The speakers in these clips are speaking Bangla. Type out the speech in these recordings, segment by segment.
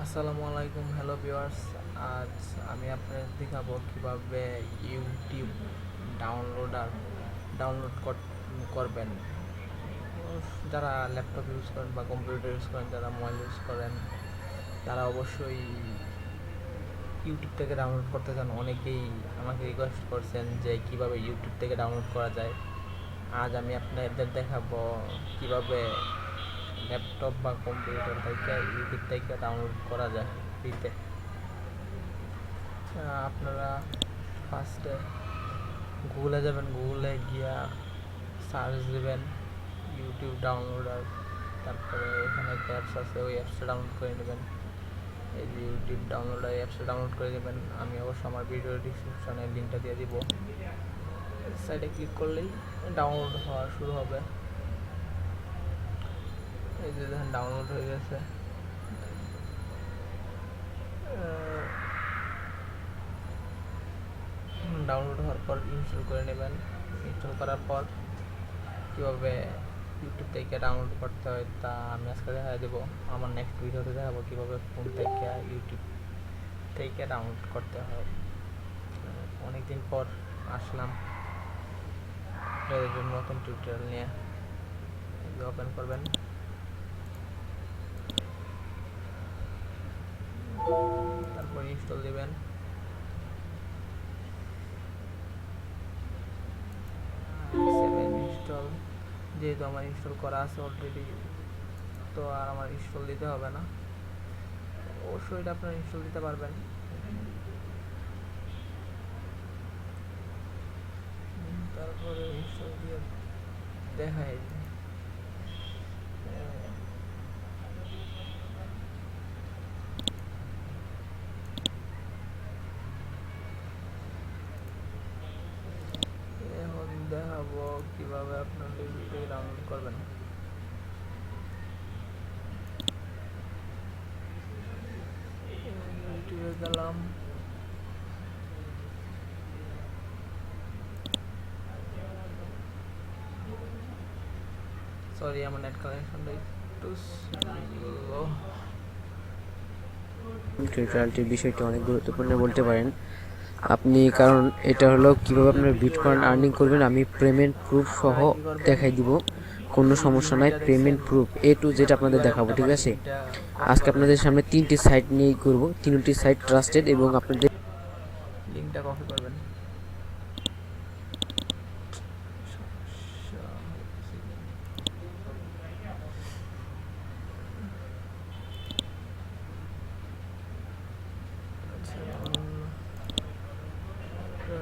আসসালামু আলাইকুম, হ্যালো ভিউয়ার্স। আজ আমি আপনাদের দেখাবো কিভাবে ইউটিউব ডাউনলোড করবেন। যারা ল্যাপটপ ইউজ করেন বা কম্পিউটার ইউজ করেন, যারা মোবাইল ইউজ করেন, তারা অবশ্যই ইউটিউব থেকে ডাউনলোড করতে চান। অনেকেই আমাকে রিকোয়েস্ট করছেন যে কিভাবে ইউটিউব থেকে ডাউনলোড করা যায়। আজ আমি আপনাদের দেখাবো কিভাবে ল্যাপটপ বা কম্পিউটার থেকে ইউটিউব থেকে ডাউনলোড করা যায় ফ্রিতে। আপনারা ফার্স্টে গুগলে যাবেন, গুগলে গিয়া সার্চ দেবেন ইউটিউব ডাউনলোডার। তারপরে এখানে একটা অ্যাপস আছে, ওই অ্যাপসটা ডাউনলোড করে নেবেন। এই যে ইউটিউব ডাউনলোডার অ্যাপসটা ডাউনলোড করে দেবেন। আমি অবশ্য আমার ভিডিও ডিসক্রিপশনে লিঙ্কটা দিয়ে দিব। সাইডে ক্লিক করলেই ডাউনলোড হওয়া শুরু হবে। এই যে দেখেন ডাউনলোড হয়ে গেছে। ডাউনলোড হওয়ার পর ইনস্টল করে নেবেন। ইনস্টল করার পর কীভাবে ইউটিউব থেকে ডাউনলোড করতে হয় তা আমি আজকে দেখা দেবো। আমার নেক্সট ভিডিওতে দেখাবো কীভাবে ফোন থেকে ইউটিউব থেকে ডাউনলোড করতে হয়। অনেকদিন পর আসলাম আপনাদের জন্য নতুন টিউটোরিয়াল নিয়ে। ওপেন করবেন, তারপর ইনস্টল দিবেন। ইনস্টল যেহেতু আমার ইনস্টল করা আছে অলরেডি, তো আর আমার ইনস্টল দিতে হবে না। অবশ্যই এটা আপনারা ইনস্টল দিতে পারবেন। তারপরে ইনস্টল দিয়ে দেখাই এখন দেখাবো কিভাবে আপনারা ইউটিউব থেকে ডাউনলোড করবেন। ইউটিউবে গেলাম, সরি আমার নেট কানেকশনটা একটু স্লো। টিউটোরিয়ালটির বিষয়টি অনেক গুরুত্বপূর্ণ বলতে পারেন আপনি, কারণ এটা হলো কিভাবে আপনারা বিটকয়েন আর্নিং করবেন। আমি পেমেন্ট প্রুফ সহ দেখাই দিব, কোনো সমস্যা নাই। Payment proof A to Z আপনাদের দেখাবো, ঠিক আছে। আজকে আপনাদের সামনে তিনটি সাইট নিয়ে করব, তিনটি সাইট ট্রাস্টেড এবং আপনাদের লিঙ্কটা কপি করবেন।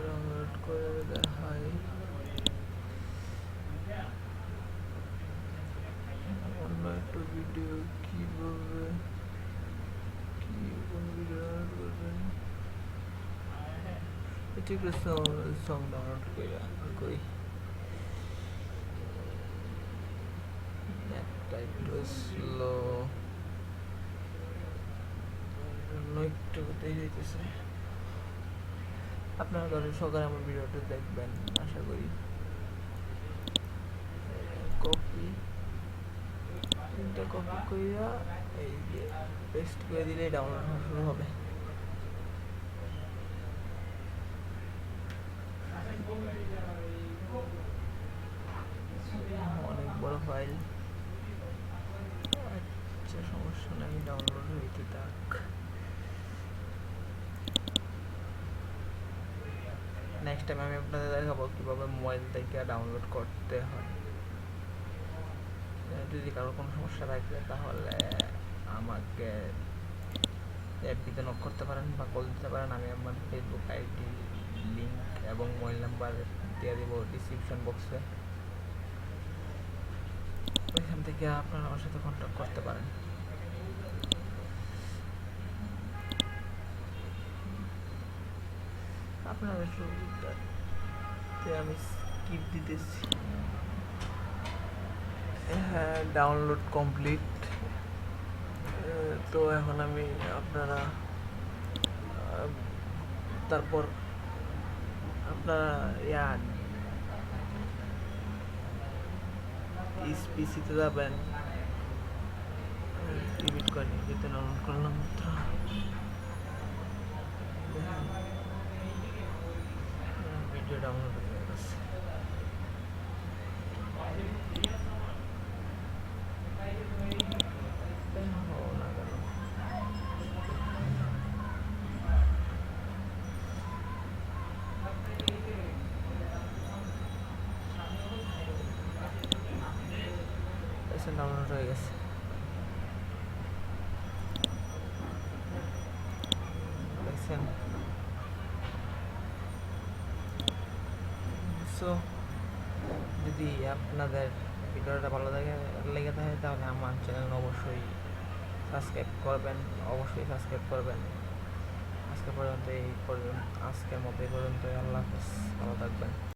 ডাউনলোড করে দেখাই অন্য একটা ভিডিও কিভাবে কোন ভিডিও ডাউনলোড করবেন। ঠিক আছে, সং ডাউনলোড করি। নেটটা একটু স্লো, একটু কোথায় যাইতেছে। আপনারা ধরেন সকালে আমার ভিডিওটা দেখবেন আশা করি। কপি কইরা এই যে পেস্ট করে দিলে ডাউনলোড হওয়া শুরু হবে। অনেক বড় ফাইল, আচ্ছা সমস্যা নাই, ডাউনলোড হইতে থাক। নেক্সট টাইম আমি আপনাদের দেখাবো কীভাবে মোবাইল থেকে ডাউনলোড করতে হয়। যদি কারো কোনো সমস্যা থাকে তাহলে আমাকে অ্যাপটিতে নক করতে পারেন বা কল দিতে পারেন। আমি আমার ফেসবুক আইডি লিঙ্ক এবং মোবাইল নাম্বার দিয়ে দেবো ডিসক্রিপশন বক্সে। ওইখান থেকে আপনারা আমার সাথে কন্ট্যাক্ট করতে পারেন। আপনাদের সুবিধাতে আমি স্কিপ দিতেছি। হ্যাঁ, ডাউনলোড কমপ্লিট। তো এখন আমি আপনারা তারপর আপনারা পিসিতে যাবেন। বিটকয়েন যেতে ডাউনলোড করলাম মাত্র। দেখতেছেন ডাউনলোড হয়ে গেছে। দেখছেন? সো যদি আপনাদের ভিডিওটা ভালো লেগে থাকে তাহলে আমার চ্যানেল অবশ্যই সাবস্ক্রাইব করবেন, আজকে পর্যন্ত আজকের মতো এই পর্যন্তই। আল্লাহ হাফেজ, ভালো থাকবেন।